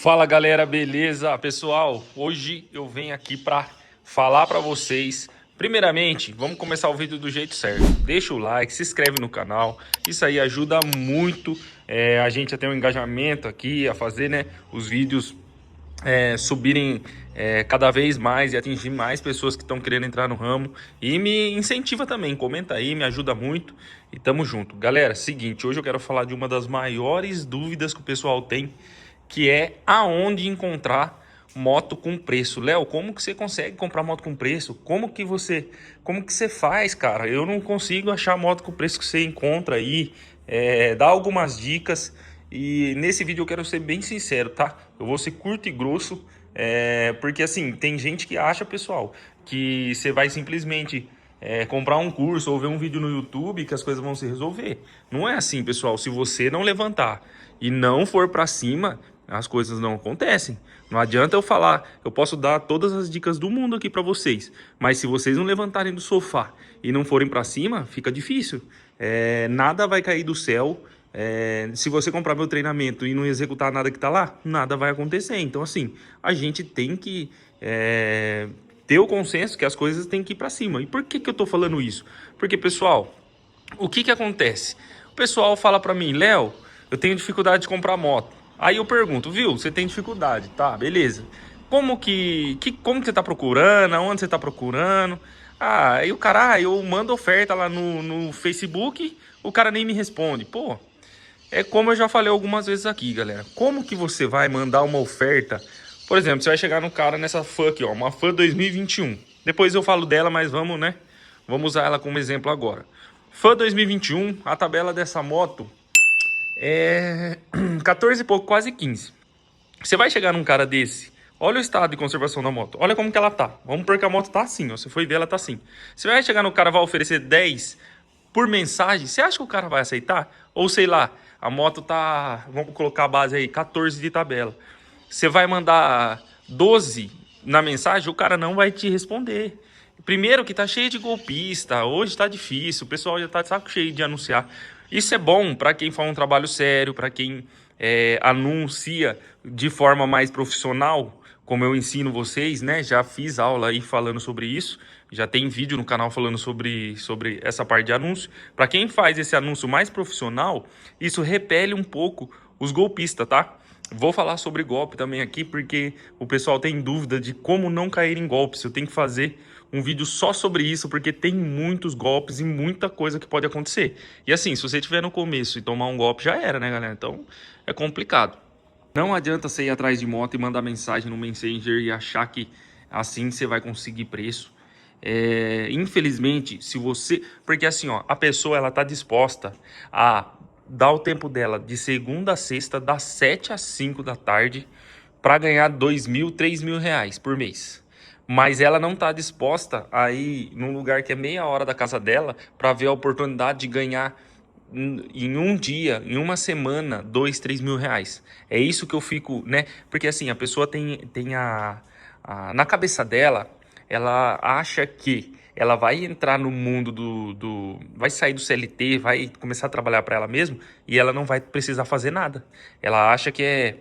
Fala galera, beleza? Pessoal, hoje eu venho aqui para falar para vocês. Primeiramente, vamos começar o vídeo do jeito certo. Deixa o like, se inscreve no canal. Isso aí ajuda muito a gente a ter um engajamento aqui, a fazer, né, os vídeos subirem cada vez mais e atingir mais pessoas que estão querendo entrar no ramo. E me incentiva também, comenta aí, me ajuda muito e tamo junto. Galera, seguinte, hoje eu quero falar de uma das maiores dúvidas que o pessoal tem, que é aonde encontrar moto com preço. Léo, como que você consegue comprar moto com preço? Como que você faz, cara? Eu não consigo achar moto com preço que você encontra aí. Dá algumas dicas. E nesse vídeo eu quero ser bem sincero, tá? Eu vou ser curto e grosso, porque assim, tem gente que acha, pessoal, que você vai simplesmente comprar um curso ou ver um vídeo no YouTube que as coisas vão se resolver. Não é assim, pessoal. Se você não levantar e não for para cima, as coisas não acontecem. Não adianta eu falar, eu posso dar todas as dicas do mundo aqui para vocês, mas se vocês não levantarem do sofá e não forem para cima, fica difícil. Nada vai cair do céu. Se você comprar meu treinamento e não executar nada que tá lá, nada vai acontecer. Então assim, a gente tem que ter o consenso que as coisas têm que ir para cima. E por que que eu tô falando isso? Porque, pessoal, o que que acontece? O pessoal fala para mim, Léo, eu tenho dificuldade de comprar moto. Aí eu pergunto, viu, você tem dificuldade, tá, beleza. Como como que você tá procurando? Aonde você tá procurando? Ah, aí o cara, eu mando oferta lá no Facebook, o cara nem me responde. Pô, é como eu já falei algumas vezes aqui, galera. Como que você vai mandar uma oferta? Por exemplo, você vai chegar no cara nessa fã aqui, ó, uma fã 2021. Depois eu falo dela, mas vamos, né? Vamos usar ela como exemplo agora. Fã 2021, a tabela dessa moto é 14 e pouco, quase 15. Você vai chegar num cara desse, olha o estado de conservação da moto, olha como que ela tá. Vamos supor que a moto tá assim, ó. Você foi ver, ela tá assim. Você vai chegar no cara, vai oferecer 10 por mensagem, você acha que o cara vai aceitar? Ou sei lá, a moto tá, vamos colocar a base aí, 14 de tabela. Você vai mandar 12 na mensagem, o cara não vai te responder. Primeiro que tá cheio de golpista, hoje tá difícil, o pessoal já tá de saco cheio de anunciar. Isso é bom para quem faz um trabalho sério, para quem anuncia de forma mais profissional, como eu ensino vocês, né? Já fiz aula aí falando sobre isso, já tem vídeo no canal falando sobre essa parte de anúncio. Para quem faz esse anúncio mais profissional, isso repele um pouco os golpistas, tá? Vou falar sobre golpe também aqui, porque o pessoal tem dúvida de como não cair em golpes. Eu tenho que fazer um vídeo só sobre isso, porque tem muitos golpes e muita coisa que pode acontecer. E assim, se você estiver no começo e tomar um golpe, já era, né, galera? Então, é complicado. Não adianta você ir atrás de moto e mandar mensagem no Messenger e achar que assim você vai conseguir preço. Infelizmente, se você... Porque assim, ó, a pessoa, ela tá disposta a dar o tempo dela de segunda a sexta, das 7 às 5 da tarde, para ganhar 2.000, 3.000 reais por mês. Mas ela não está disposta a ir num lugar que é meia hora da casa dela para ver a oportunidade de ganhar em um dia, em uma semana, 2, 3.000 reais. É isso que eu fico, né? Porque assim, a pessoa tem na cabeça dela, ela acha que ela vai entrar no mundo vai sair do CLT, vai começar a trabalhar para ela mesma e ela não vai precisar fazer nada. Ela acha que é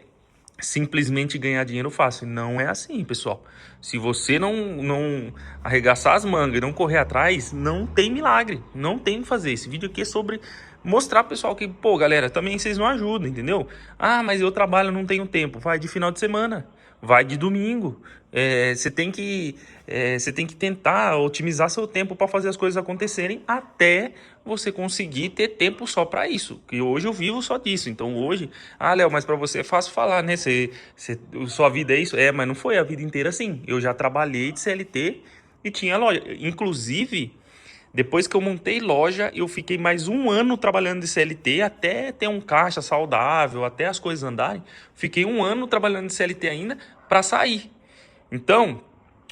simplesmente ganhar dinheiro fácil. Não é assim, pessoal. Se você não arregaçar as mangas e não correr atrás, não tem milagre. Não tem o que fazer. Esse vídeo aqui é sobre mostrar, pessoal, que, pô, galera, também vocês não ajudam, entendeu? Ah, mas eu trabalho, não tenho tempo. Vai de final de semana. Vai de domingo. Você tem que tentar otimizar seu tempo para fazer as coisas acontecerem até você conseguir ter tempo só para isso. Que hoje eu vivo só disso. Então hoje, Léo, mas para você é fácil falar, né? Sua vida é isso? Mas não foi a vida inteira assim. Eu já trabalhei de CLT e tinha loja. Inclusive, depois que eu montei loja, eu fiquei mais um ano trabalhando de CLT até ter um caixa saudável, até as coisas andarem. Fiquei um ano trabalhando de CLT ainda para sair. Então,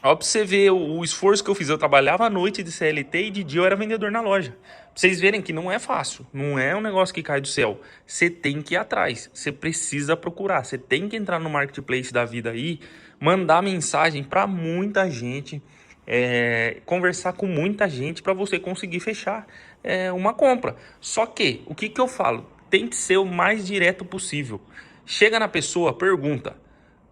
ó, pra você ver o esforço que eu fiz. Eu trabalhava à noite de CLT e de dia eu era vendedor na loja. Pra vocês verem que não é fácil. Não é um negócio que cai do céu. Você tem que ir atrás. Você precisa procurar. Você tem que entrar no marketplace da vida aí, mandar mensagem para muita gente, conversar com muita gente para você conseguir fechar uma compra. Só que, o que eu falo? Tem que ser o mais direto possível. Chega na pessoa, pergunta: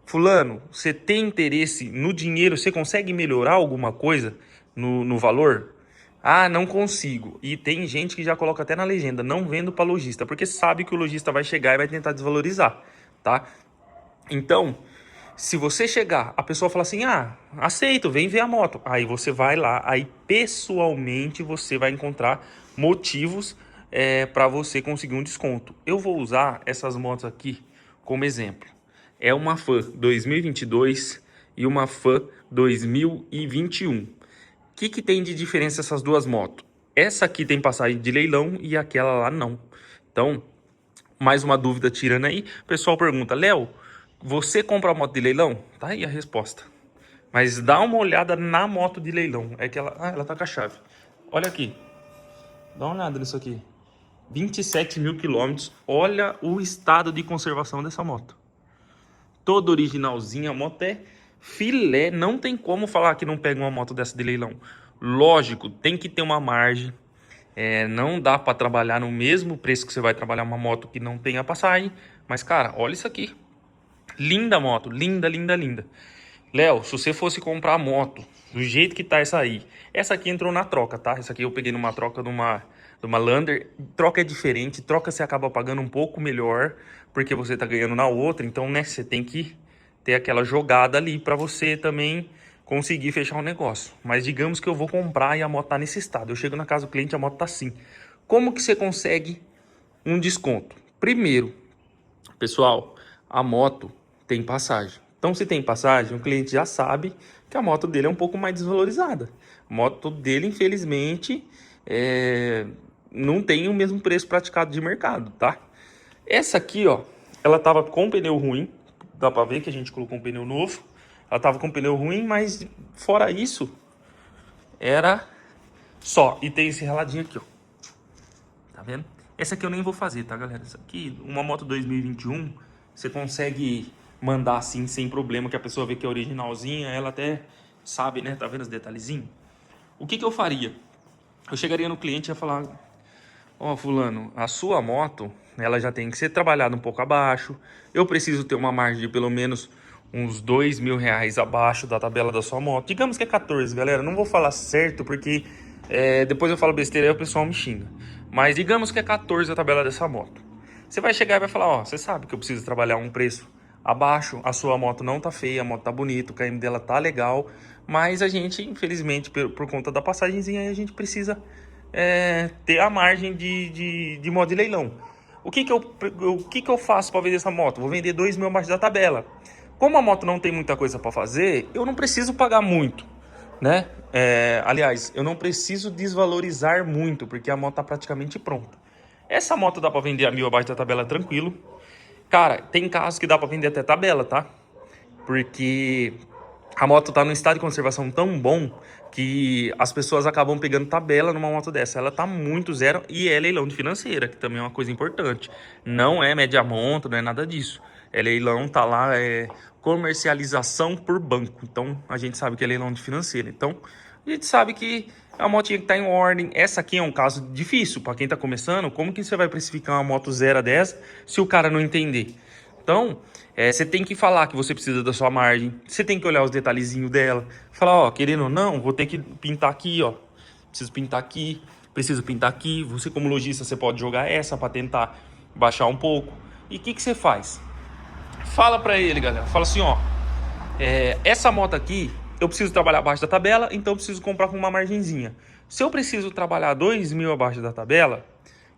fulano, você tem interesse no dinheiro? Você consegue melhorar alguma coisa no valor? Ah, não consigo. E tem gente que já coloca até na legenda, não vendo para lojista, porque sabe que o lojista vai chegar e vai tentar desvalorizar, tá? Então, se você chegar, a pessoa fala assim, ah, aceito, vem ver a moto. Aí você vai lá, aí pessoalmente você vai encontrar motivos para você conseguir um desconto. Eu vou usar essas motos aqui como exemplo. É uma Fan 2022 e uma Fan 2021. O que tem de diferença essas duas motos? Essa aqui tem passagem de leilão e aquela lá não. Então, mais uma dúvida tirando aí. O pessoal pergunta, Léo, você compra a moto de leilão? Tá aí a resposta. Mas dá uma olhada na moto de leilão. É que ela tá com a chave. Olha aqui. Dá uma olhada nisso aqui. 27 mil quilômetros. Olha o estado de conservação dessa moto. Toda originalzinha. A moto é filé. Não tem como falar que não pega uma moto dessa de leilão. Lógico, tem que ter uma margem. Não dá para trabalhar no mesmo preço que você vai trabalhar uma moto que não tem a passagem. Mas, cara, olha isso aqui. Linda moto, linda, linda, linda. Léo, se você fosse comprar a moto do jeito que tá essa aí, essa aqui entrou na troca, tá? Essa aqui eu peguei numa troca de uma Lander. Troca é diferente, troca você acaba pagando um pouco melhor, porque você tá ganhando na outra. Então, né, você tem que ter aquela jogada ali para você também conseguir fechar um negócio. Mas digamos que eu vou comprar e a moto tá nesse estado. Eu chego na casa do cliente e a moto tá assim. Como que você consegue um desconto? Primeiro, pessoal, a moto tem passagem. Então, se tem passagem, o cliente já sabe que a moto dele é um pouco mais desvalorizada. A moto dele, infelizmente, não tem o mesmo preço praticado de mercado, tá? Essa aqui, ó, ela tava com pneu ruim. Dá pra ver que a gente colocou um pneu novo. Ela tava com pneu ruim, mas fora isso, era só. E tem esse raladinho aqui, ó. Tá vendo? Essa aqui eu nem vou fazer, tá, galera? Essa aqui, uma moto 2021, você consegue mandar assim, sem problema, que a pessoa vê que é originalzinha, ela até sabe, né? Tá vendo os detalhezinhos? O que eu faria? Eu chegaria no cliente e ia falar, ó, fulano, a sua moto, ela já tem que ser trabalhada um pouco abaixo, eu preciso ter uma margem de pelo menos uns R$ 2.000 abaixo da tabela da sua moto. Digamos que é 14, galera, não vou falar certo, porque depois eu falo besteira e o pessoal me xinga. Mas digamos que é 14 a tabela dessa moto. Você vai chegar e vai falar, ó, você sabe que eu preciso trabalhar um preço abaixo, a sua moto não tá feia, a moto tá bonita, o KM dela tá legal, mas a gente, infelizmente, por conta da passagenzinha, a gente precisa ter a margem de modo de leilão. O que eu faço para vender essa moto? Vou vender 2 mil abaixo da tabela. Como a moto não tem muita coisa para fazer, eu não preciso pagar muito, né? Aliás, eu não preciso desvalorizar muito, porque a moto tá praticamente pronta. Essa moto dá para vender a 1.000 abaixo da tabela tranquilo. Cara, tem casos que dá para vender até tabela, tá? Porque a moto tá num estado de conservação tão bom que as pessoas acabam pegando tabela numa moto dessa. Ela tá muito zero e é leilão de financeira, que também é uma coisa importante. Não é média monta, não é nada disso. É leilão, tá lá, comercialização por banco. Então, a gente sabe que é leilão de financeira. Então, a gente sabe que a motinha que tá em ordem. Essa aqui é um caso difícil para quem tá começando. Como que você vai precificar uma moto 0 a 10 se o cara não entender? Então, você tem que falar que você precisa da sua margem. Você tem que olhar os detalhezinhos dela. Falar, ó, querendo ou não, vou ter que pintar aqui, ó. Preciso pintar aqui, preciso pintar aqui. Você como lojista, você pode jogar essa para tentar baixar um pouco. E o que você faz? Fala para ele, galera. Fala assim, ó. Essa moto aqui, eu preciso trabalhar abaixo da tabela, então eu preciso comprar com uma margenzinha. Se eu preciso trabalhar 2 mil abaixo da tabela,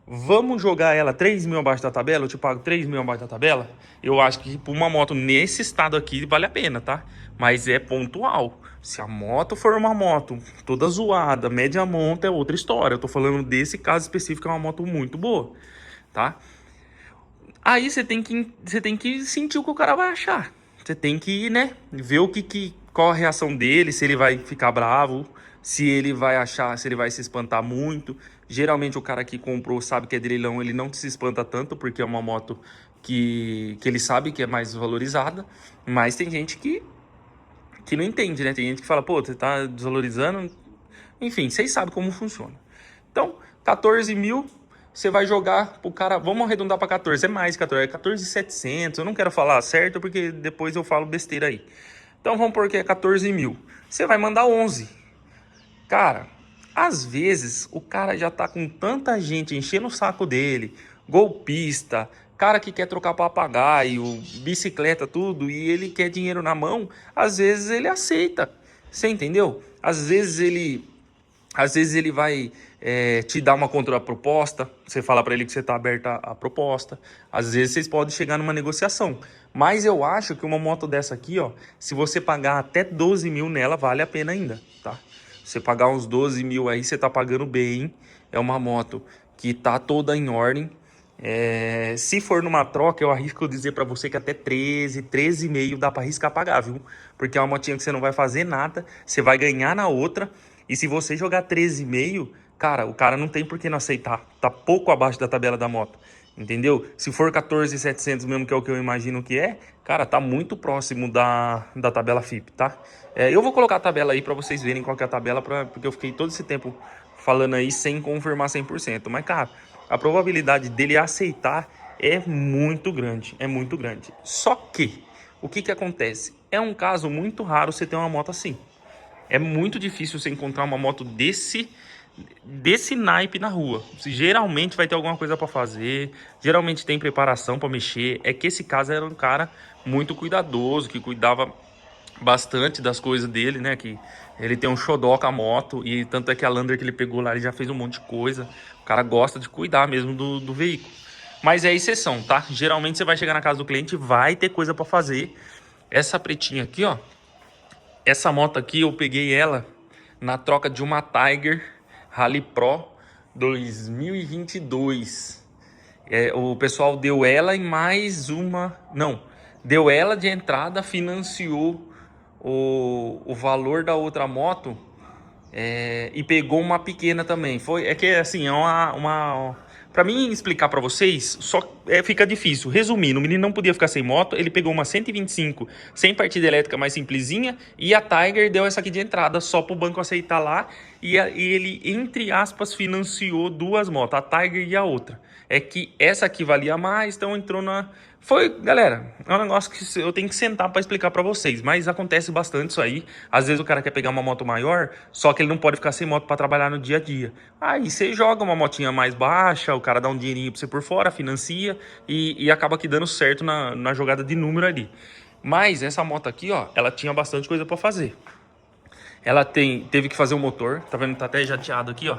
vamos jogar ela 3 mil abaixo da tabela, eu te pago 3 mil abaixo da tabela. Eu acho que por uma moto nesse estado aqui vale a pena, tá? Mas é pontual. Se a moto for uma moto toda zoada, média monta, é outra história. Eu tô falando desse caso específico, é uma moto muito boa, tá? Aí você tem que sentir o que o cara vai achar. Você tem que, né, ver qual a reação dele, se ele vai ficar bravo, se ele vai achar, se ele vai se espantar muito. Geralmente o cara que comprou sabe que é de leilão, ele não se espanta tanto, porque é uma moto que ele sabe que é mais valorizada. Mas tem gente que não entende, né? Tem gente que fala, pô, você tá desvalorizando. Enfim, vocês sabem como funciona. Então, 14 mil, você vai jogar pro cara, vamos arredondar para 14, é mais 14, é 14.700, eu não quero falar certo porque depois eu falo besteira aí. Então vamos pôr que é 14 mil, você vai mandar 11. Cara, às vezes o cara já tá com tanta gente enchendo o saco dele, golpista, cara que quer trocar papagaio, bicicleta, tudo, e ele quer dinheiro na mão, às vezes ele aceita, você entendeu? Às vezes ele vai te dar uma contraproposta, você fala para ele que você está aberta à proposta, às vezes vocês podem chegar numa negociação, mas eu acho que uma moto dessa aqui, ó, se você pagar até 12 mil nela, vale a pena ainda, tá? Você pagar uns 12 mil aí, você tá pagando bem, é uma moto que tá toda em ordem. Se for numa troca, eu arrisco dizer para você que até 13,5 dá para arriscar pagar, viu? Porque é uma motinha que você não vai fazer nada, você vai ganhar na outra. E se você jogar 13,5, cara, o cara não tem por que não aceitar. Tá pouco abaixo da tabela da moto, entendeu? Se for 14.700 mesmo, que é o que eu imagino que é, cara, tá muito próximo da tabela FIP, tá? Eu vou colocar a tabela aí para vocês verem qual que é a tabela, porque eu fiquei todo esse tempo falando aí sem confirmar 100%. Mas, cara, a probabilidade dele aceitar é muito grande, é muito grande. Só que, o que que acontece? É um caso muito raro você ter uma moto assim. É muito difícil você encontrar uma moto desse naipe na rua. Geralmente vai ter alguma coisa para fazer, geralmente tem preparação para mexer. É que esse caso era um cara muito cuidadoso, que cuidava bastante das coisas dele, né? Que ele tem um xodó com a moto, e tanto é que a Lander que ele pegou lá, ele já fez um monte de coisa. O cara gosta de cuidar mesmo do veículo. Mas é exceção, tá? Geralmente você vai chegar na casa do cliente, vai ter coisa para fazer. Essa pretinha aqui, ó. Essa moto aqui eu peguei ela na troca de uma Tiger Rally Pro 2022. O pessoal deu ela e mais uma... Não, deu ela de entrada, financiou o valor da outra moto e pegou uma pequena também. É que assim, é uma para mim explicar para vocês, fica difícil. Resumindo, o menino não podia ficar sem moto, ele pegou uma 125 sem partida elétrica, mais simplesinha, e a Tiger deu essa aqui de entrada só para o banco aceitar lá, e ele, entre aspas, financiou duas motos, a Tiger e a outra. É que essa aqui valia mais, então entrou na... Galera, é um negócio que eu tenho que sentar para explicar para vocês, mas acontece bastante isso aí. Às vezes o cara quer pegar uma moto maior, só que ele não pode ficar sem moto para trabalhar no dia a dia. Aí você joga uma motinha mais baixa, o cara dá um dinheirinho para você por fora, financia e acaba aqui dando certo na jogada de número ali. Mas essa moto aqui, ó, ela tinha bastante coisa para fazer. Ela teve que fazer o motor, tá vendo? Tá até jateado aqui, ó.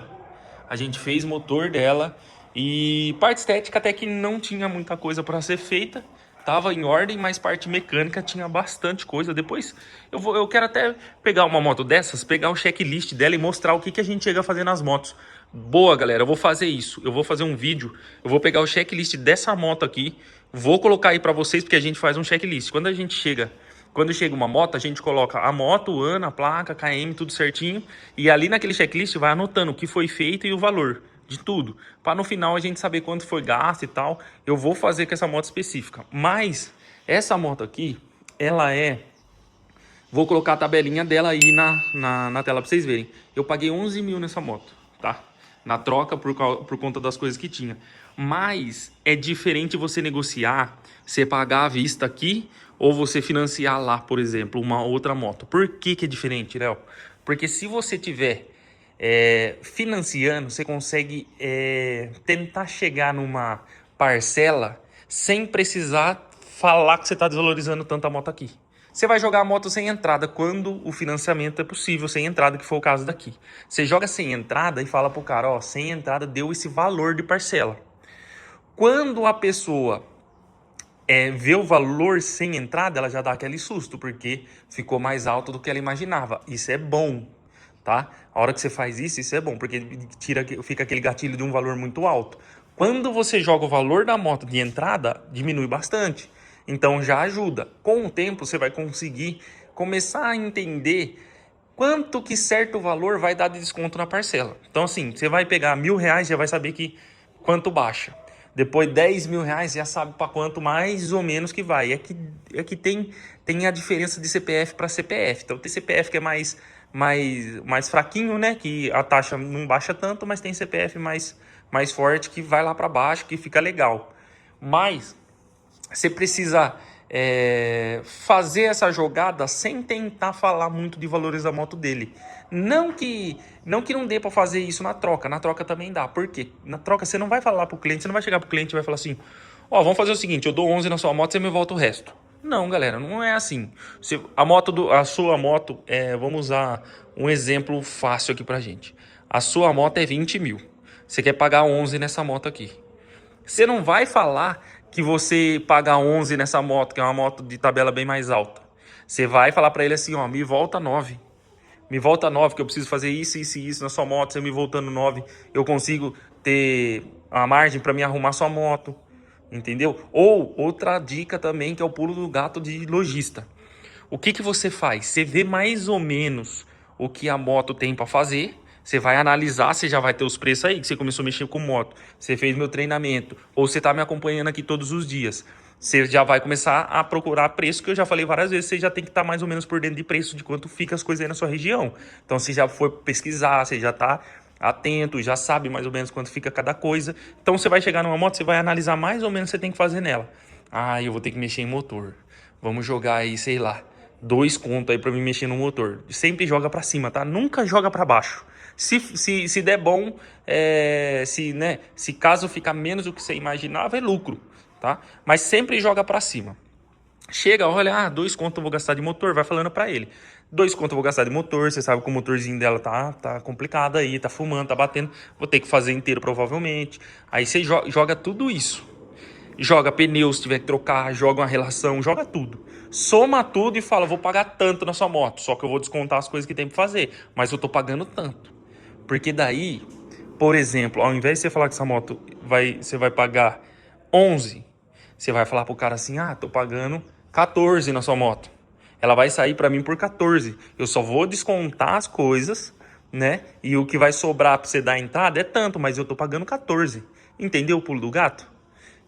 A gente fez o motor dela. E parte estética até que não tinha muita coisa para ser feita, tava em ordem, mas parte mecânica tinha bastante coisa. Depois eu quero até pegar uma moto dessas, pegar o checklist dela e mostrar o que a gente chega a fazer nas motos. Boa, galera, eu vou fazer isso, eu vou fazer um vídeo, eu vou pegar o checklist dessa moto aqui, vou colocar aí para vocês, porque a gente faz um checklist. Quando chega uma moto, a gente coloca a moto, o ano, a placa, KM, tudo certinho, e ali naquele checklist vai anotando o que foi feito e o valor de tudo, para no final a gente saber quanto foi gasto e tal. Eu vou fazer com essa moto específica, mas essa moto aqui, vou colocar a tabelinha dela aí na tela para vocês verem. Eu paguei 11 mil nessa moto, tá? Na troca por conta das coisas que tinha. Mas é diferente você negociar, você pagar à vista aqui ou você financiar lá, por exemplo, uma outra moto. Por que que é diferente, Léo? Porque se você tiver financiando, você consegue tentar chegar numa parcela sem precisar falar que você está desvalorizando tanto a moto aqui. Você vai jogar a moto sem entrada quando o financiamento é possível, sem entrada, que foi o caso daqui. Você joga sem entrada e fala pro cara, ó, sem entrada deu esse valor de parcela. Quando a pessoa vê o valor sem entrada, ela já dá aquele susto, porque ficou mais alto do que ela imaginava. Isso é bom, tá? A hora que você faz isso é bom, porque fica aquele gatilho de um valor muito alto. Quando você joga o valor da moto de entrada, diminui bastante. Então já ajuda. Com o tempo você vai conseguir começar a entender quanto que certo valor vai dar de desconto na parcela. Então assim, você vai pegar R$1.000, já vai saber quanto baixa. Depois 10 mil reais já sabe para quanto mais ou menos que vai. É que tem a diferença de CPF para CPF. Então tem CPF que é mais fraquinho, né? Que a taxa não baixa tanto, mas tem CPF mais mais forte, que vai lá para baixo, que fica legal. Mas você precisa fazer essa jogada sem tentar falar muito de valores da moto dele. Não dê para fazer isso na troca também dá. Por quê? Na troca você não vai falar pro cliente, você não vai chegar pro cliente e vai falar assim, ó, vamos fazer o seguinte, eu dou 11 na sua moto, você me volta o resto. Não, galera, não é assim. A sua moto, vamos usar um exemplo fácil aqui pra gente. A sua moto é 20 mil. Você quer pagar 11 nessa moto aqui. Você não vai falar que você paga 11 nessa moto, que é uma moto de tabela bem mais alta. Você vai falar pra ele assim, ó, me volta 9. Me volta 9, que eu preciso fazer isso, isso e isso na sua moto. Você me voltando 9, eu consigo ter a margem pra me arrumar sua moto. Entendeu? Ou outra dica também, que é o pulo do gato de lojista. O que você faz? Você vê mais ou menos o que a moto tem para fazer. Você vai analisar, você já vai ter os preços aí, que você começou a mexer com moto. Você fez meu treinamento, ou você está me acompanhando aqui todos os dias. Você já vai começar a procurar preço, que eu já falei várias vezes, você já tem que estar mais ou menos por dentro de preço, de quanto fica as coisas aí na sua região. Então você já foi pesquisar, você já está atento, já sabe mais ou menos quanto fica cada coisa. Então você vai chegar numa moto, você vai analisar mais ou menos o que você tem que fazer nela. Ah, eu vou ter que mexer em motor. Vamos jogar aí, sei lá, 2 contos aí pra mim mexer no motor. Sempre joga pra cima, tá? Nunca joga pra baixo. Se der bom, se caso ficar menos do que você imaginava, é lucro, tá? Mas sempre joga pra cima. Chega, olha, 2 contos eu vou gastar de motor, vai falando pra ele. 2 contos eu vou gastar de motor, você sabe que o motorzinho dela tá complicado aí, tá fumando, tá batendo. Vou ter que fazer inteiro provavelmente. Aí você joga tudo isso. Joga pneu se tiver que trocar, joga uma relação, joga tudo. Soma tudo e fala, vou pagar tanto na sua moto, só que eu vou descontar as coisas que tem pra fazer. Mas eu tô pagando tanto. Porque daí, por exemplo, ao invés de você falar que essa moto você vai pagar 11, você vai falar pro cara assim, tô pagando 14 na sua moto. Ela vai sair para mim por 14. Eu só vou descontar as coisas, né? E o que vai sobrar para você dar a entrada é tanto, mas eu tô pagando 14. Entendeu o pulo do gato?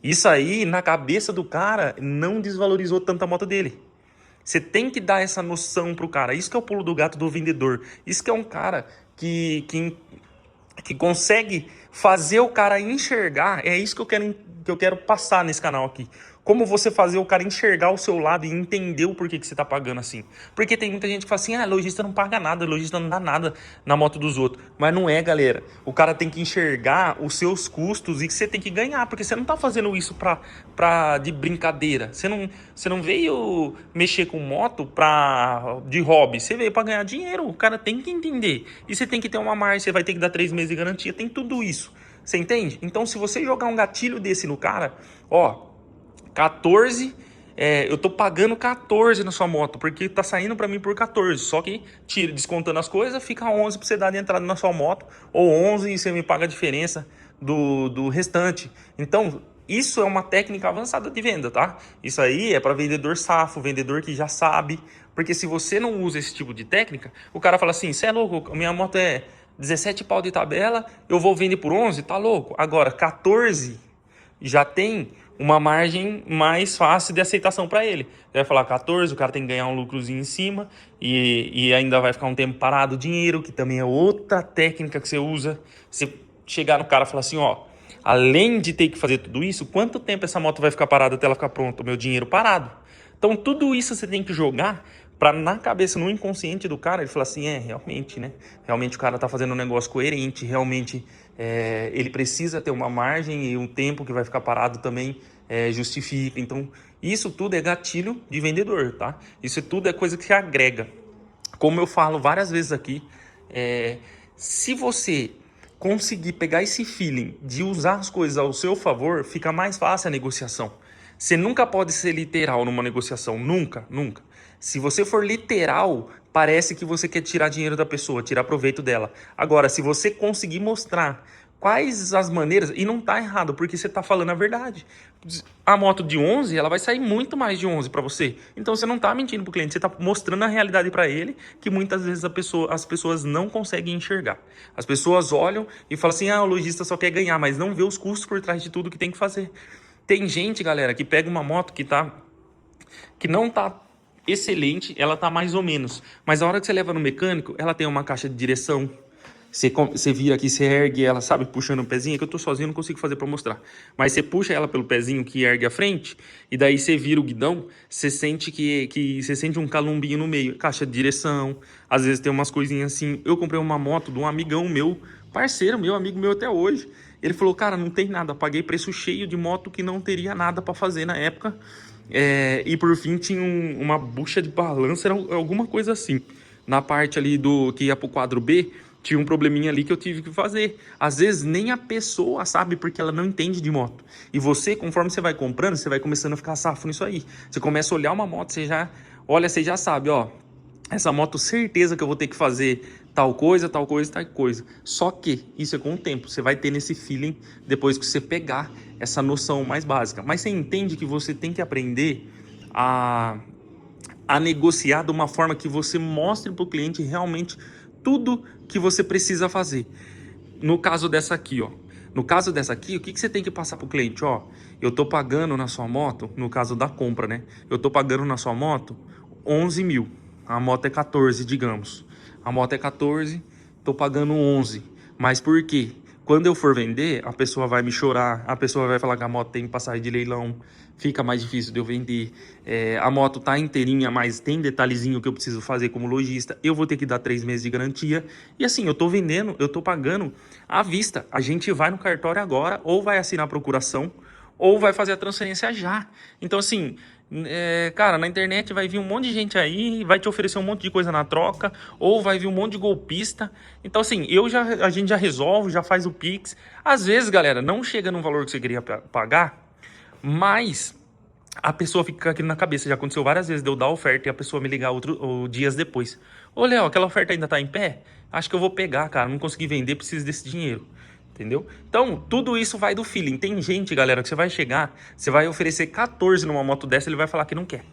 Isso aí, na cabeça do cara, não desvalorizou tanto a moto dele. Você tem que dar essa noção pro cara. Isso que é o pulo do gato do vendedor. Isso que é um cara que consegue fazer o cara enxergar. É isso que eu quero passar nesse canal aqui. Como você fazer o cara enxergar o seu lado e entender o porquê que você tá pagando assim. Porque tem muita gente que fala assim, lojista não paga nada, lojista não dá nada na moto dos outros. Mas não é, galera. O cara tem que enxergar os seus custos e que você tem que ganhar, porque você não tá fazendo isso de brincadeira. Você não veio mexer com moto de hobby, você veio para ganhar dinheiro. O cara tem que entender. E você tem que ter uma margem, você vai ter que dar 3 meses de garantia, tem tudo isso. Você entende? Então, se você jogar um gatilho desse no cara, 14, eu tô pagando 14 na sua moto, porque tá saindo para mim por 14, só que descontando as coisas, fica 11 pra você dar de entrada na sua moto, ou 11 e você me paga a diferença do restante. Então, isso é uma técnica avançada de venda, tá? Isso aí é para vendedor safo, vendedor que já sabe, porque se você não usa esse tipo de técnica, o cara fala assim, você é louco, minha moto é 17 pau de tabela, eu vou vender por 11, tá louco? Agora, 14 já tem uma margem mais fácil de aceitação para ele. Ele vai falar 14, o cara tem que ganhar um lucrozinho em cima e ainda vai ficar um tempo parado o dinheiro, que também é outra técnica que você usa. Você chegar no cara e falar assim, além de ter que fazer tudo isso, quanto tempo essa moto vai ficar parada até ela ficar pronta? O meu dinheiro parado. Então tudo isso você tem que jogar para na cabeça, no inconsciente do cara, ele falar assim, realmente, né? Realmente o cara tá fazendo um negócio coerente, realmente ele precisa ter uma margem e um tempo que vai ficar parado também justifica. Então, isso tudo é gatilho de vendedor, tá? Isso tudo é coisa que agrega. Como eu falo várias vezes aqui, se você conseguir pegar esse feeling de usar as coisas ao seu favor, fica mais fácil a negociação. Você nunca pode ser literal numa negociação, nunca, nunca. Se você for literal, parece que você quer tirar dinheiro da pessoa, tirar proveito dela. Agora, se você conseguir mostrar quais as maneiras, e não tá errado, porque você tá falando a verdade. A moto de 11, ela vai sair muito mais de 11 para você. Então você não tá mentindo pro cliente, você tá mostrando a realidade para ele, que muitas vezes as pessoas não conseguem enxergar. As pessoas olham e falam assim, o lojista só quer ganhar, mas não vê os custos por trás de tudo que tem que fazer. Tem gente, galera, que pega uma moto que não tá excelente, ela tá mais ou menos. Mas a hora que você leva no mecânico, ela tem uma caixa de direção, Você vira aqui, você ergue ela, sabe, puxando o pezinho, que eu tô sozinho, não consigo fazer pra mostrar. Mas você puxa ela pelo pezinho que ergue a frente, e daí você vira o guidão, você sente que você sente um calumbinho no meio, caixa de direção, às vezes tem umas coisinhas assim. Eu comprei uma moto de um amigão meu, parceiro meu, amigo meu até hoje. Ele falou, cara, não tem nada, paguei preço cheio de moto que não teria nada pra fazer na época. E por fim tinha uma bucha de balanço, era alguma coisa assim. Na parte ali do que ia pro quadro B, tinha um probleminha ali que eu tive que fazer. Às vezes nem a pessoa sabe porque ela não entende de moto. E você, conforme você vai comprando, você vai começando a ficar safo nisso aí. Você começa a olhar uma moto, você já olha, você já sabe, ó. Essa moto, certeza que eu vou ter que fazer tal coisa, tal coisa, tal coisa. Só que isso é com o tempo. Você vai ter nesse feeling depois que você pegar essa noção mais básica. Mas você entende que você tem que aprender a negociar de uma forma que você mostre para o cliente realmente tudo que você precisa fazer. No caso dessa aqui, ó. No caso dessa aqui, o que você tem que passar para o cliente? Ó, eu tô pagando na sua moto, no caso da compra, né? Eu tô pagando na sua moto 11 mil. A moto é 14, digamos. A moto é 14, tô pagando 11. Mas por quê? Quando eu for vender, a pessoa vai me chorar, a pessoa vai falar que a moto tem passagem de leilão, fica mais difícil de eu vender. A moto tá inteirinha, mas tem detalhezinho que eu preciso fazer como lojista. Eu vou ter que dar 3 meses de garantia. E assim, eu tô vendendo, eu tô pagando à vista. A gente vai no cartório agora, ou vai assinar a procuração, ou vai fazer a transferência já. Então assim, cara, na internet vai vir um monte de gente aí, vai te oferecer um monte de coisa na troca, ou vai vir um monte de golpista. Então assim, a gente já resolve, já faz o Pix. Às vezes, galera, não chega no valor que você queria pagar, mas a pessoa fica aqui na cabeça. Já aconteceu várias vezes de eu dar a oferta e a pessoa me ligar dias depois. Ô, Léo, aquela oferta ainda tá em pé? Acho que eu vou pegar, cara, não consegui vender, preciso desse dinheiro. Entendeu? Então, tudo isso vai do feeling. Tem gente, galera, que você vai chegar, você vai oferecer 14 numa moto dessa, ele vai falar que não quer.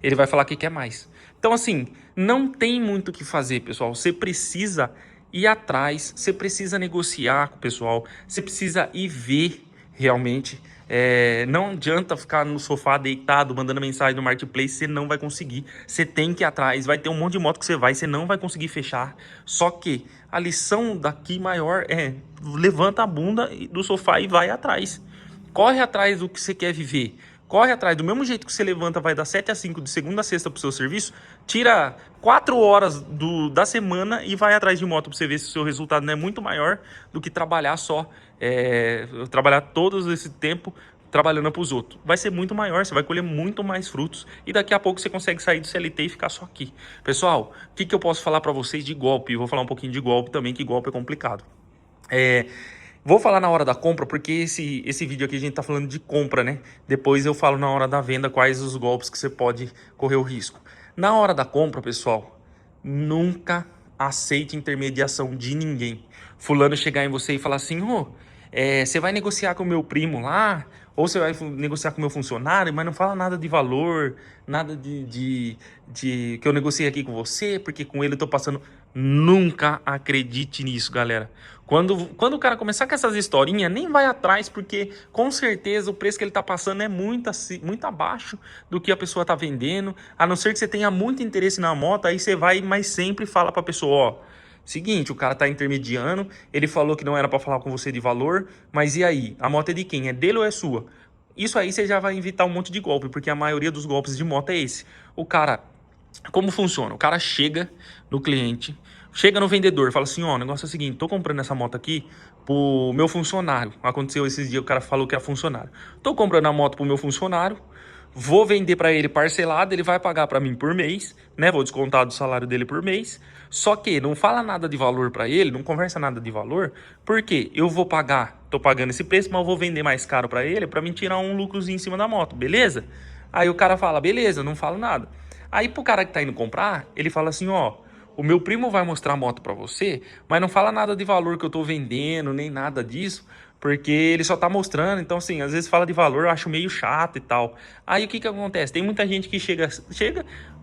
Ele vai falar que quer mais. Então, assim, não tem muito o que fazer, pessoal. Você precisa ir atrás, você precisa negociar com o pessoal, você precisa ir ver realmente. Não adianta ficar no sofá deitado, mandando mensagem no marketplace, você não vai conseguir. Você tem que ir atrás, vai ter um monte de moto que você não vai conseguir fechar. Só que a lição daqui maior é: levanta a bunda do sofá e vai atrás. Corre atrás do que você quer viver. Corre atrás, do mesmo jeito que você levanta, vai das 7 às 5, de segunda a sexta pro seu serviço, tira 4 horas da semana e vai atrás de moto pra você ver se o seu resultado não é muito maior do que trabalhar trabalhar todo esse tempo trabalhando pros outros. Vai ser muito maior, você vai colher muito mais frutos e daqui a pouco você consegue sair do CLT e ficar só aqui. Pessoal, o que eu posso falar pra vocês de golpe? Eu vou falar um pouquinho de golpe também, que golpe é complicado. Vou falar na hora da compra, porque esse vídeo aqui a gente tá falando de compra, né? Depois eu falo na hora da venda quais os golpes que você pode correr o risco. Na hora da compra, pessoal, nunca aceite intermediação de ninguém. Fulano chegar em você e falar assim, você vai negociar com o meu primo lá, ou você vai negociar com o meu funcionário, mas não fala nada de valor, nada de que eu negociei aqui com você, porque com ele eu tô passando. Nunca acredite nisso, galera. Quando o cara começar com essas historinhas, nem vai atrás, porque com certeza o preço que ele tá passando é muito abaixo do que a pessoa tá vendendo. A não ser que você tenha muito interesse na moto, aí você vai, mas sempre fala pra pessoa, ó, seguinte, o cara tá intermediando, ele falou que não era pra falar com você de valor, mas e aí? A moto é de quem? É dele ou é sua? Isso aí você já vai evitar um monte de golpe, porque a maioria dos golpes de moto é esse. O cara, como funciona? O cara chega no cliente, chega no vendedor, fala assim, ó, o negócio é o seguinte, tô comprando essa moto aqui pro meu funcionário. Aconteceu esses dias, o cara falou que é funcionário. Tô comprando a moto pro meu funcionário, vou vender para ele parcelado, ele vai pagar para mim por mês, né? Vou descontar do salário dele por mês. Só que não fala nada de valor para ele, não conversa nada de valor, porque eu vou pagar, tô pagando esse preço, mas eu vou vender mais caro para ele, para mim tirar um lucrozinho em cima da moto, beleza? Aí o cara fala, beleza, não falo nada. Aí pro cara que tá indo comprar, ele fala assim, ó, o meu primo vai mostrar a moto para você, mas não fala nada de valor que eu tô vendendo, nem nada disso, porque ele só tá mostrando. Então assim, às vezes fala de valor, eu acho meio chato e tal. Aí o que acontece? Tem muita gente que chega,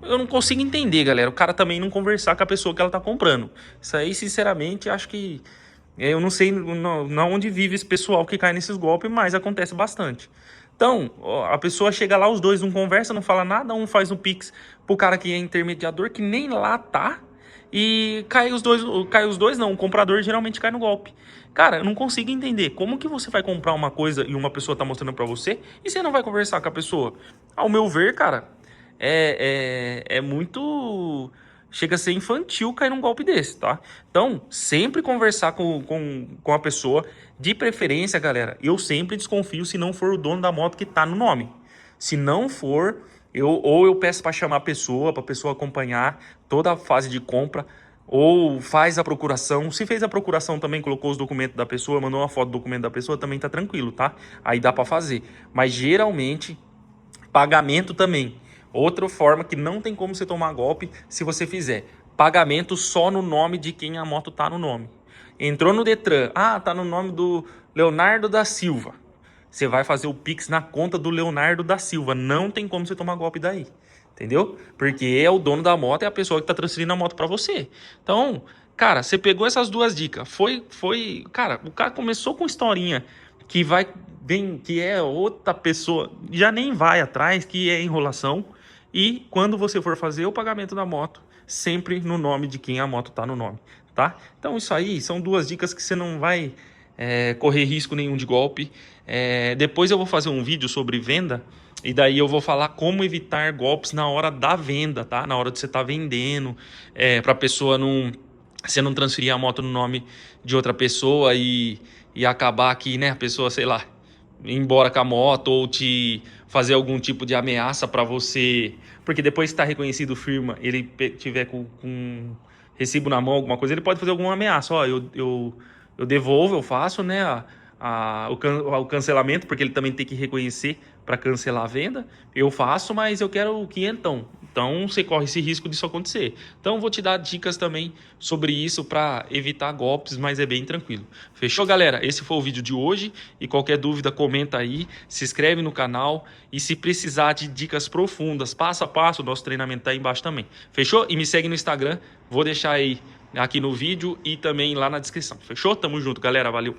eu não consigo entender, galera, o cara também não conversar com a pessoa que ela tá comprando. Isso aí, sinceramente, acho que eu não sei na onde vive esse pessoal que cai nesses golpes, mas acontece bastante. Então, a pessoa chega lá, os dois não conversam, não fala nada, um faz um Pix pro cara que é intermediador, que nem lá tá, e cai os dois não, o comprador geralmente cai no golpe. Cara, eu não consigo entender como que você vai comprar uma coisa e uma pessoa tá mostrando pra você e você não vai conversar com a pessoa. Ao meu ver, cara, é muito... Chega a ser infantil cair num golpe desse, tá? Então, sempre conversar com a pessoa, de preferência, galera, eu sempre desconfio se não for o dono da moto que tá no nome. Se não for, eu peço para chamar a pessoa, para a pessoa acompanhar toda a fase de compra, ou faz a procuração. Se fez a procuração também, colocou os documentos da pessoa, mandou uma foto do documento da pessoa, também tá tranquilo, tá? Aí dá para fazer. Mas geralmente, pagamento também. Outra forma que não tem como você tomar golpe se você fizer. Pagamento só no nome de quem a moto tá no nome. Entrou no Detran, tá no nome do Leonardo da Silva. Você vai fazer o Pix na conta do Leonardo da Silva. Não tem como você tomar golpe daí. Entendeu? Porque é o dono da moto, é a pessoa que tá transferindo a moto para você. Então, cara, você pegou essas duas dicas. Cara, o cara começou com historinha que que é outra pessoa, já nem vai atrás, que é enrolação. E quando você for fazer o pagamento da moto, sempre no nome de quem a moto tá no nome, tá? Então isso aí são duas dicas que você não vai correr risco nenhum de golpe. Depois eu vou fazer um vídeo sobre venda e daí eu vou falar como evitar golpes na hora da venda, tá? Na hora de você estar vendendo, para a pessoa não... Você não transferir a moto no nome de outra pessoa e acabar que, né, a pessoa, sei lá, ir embora com a moto ou te fazer algum tipo de ameaça para você. Porque depois que está reconhecido firma, ele tiver com recibo na mão, alguma coisa, ele pode fazer alguma ameaça. Ó, eu devolvo, eu faço, né, o cancelamento, porque ele também tem que reconhecer para cancelar a venda. Eu faço, mas eu quero o quinhentão. Então você corre esse risco disso acontecer. Então vou te dar dicas também sobre isso para evitar golpes, mas é bem tranquilo. Fechou, galera? Esse foi o vídeo de hoje e qualquer dúvida comenta aí, se inscreve no canal e se precisar de dicas profundas, passo a passo, o nosso treinamento tá aí embaixo também. Fechou? E me segue no Instagram, vou deixar aí aqui no vídeo e também lá na descrição. Fechou? Tamo junto, galera. Valeu!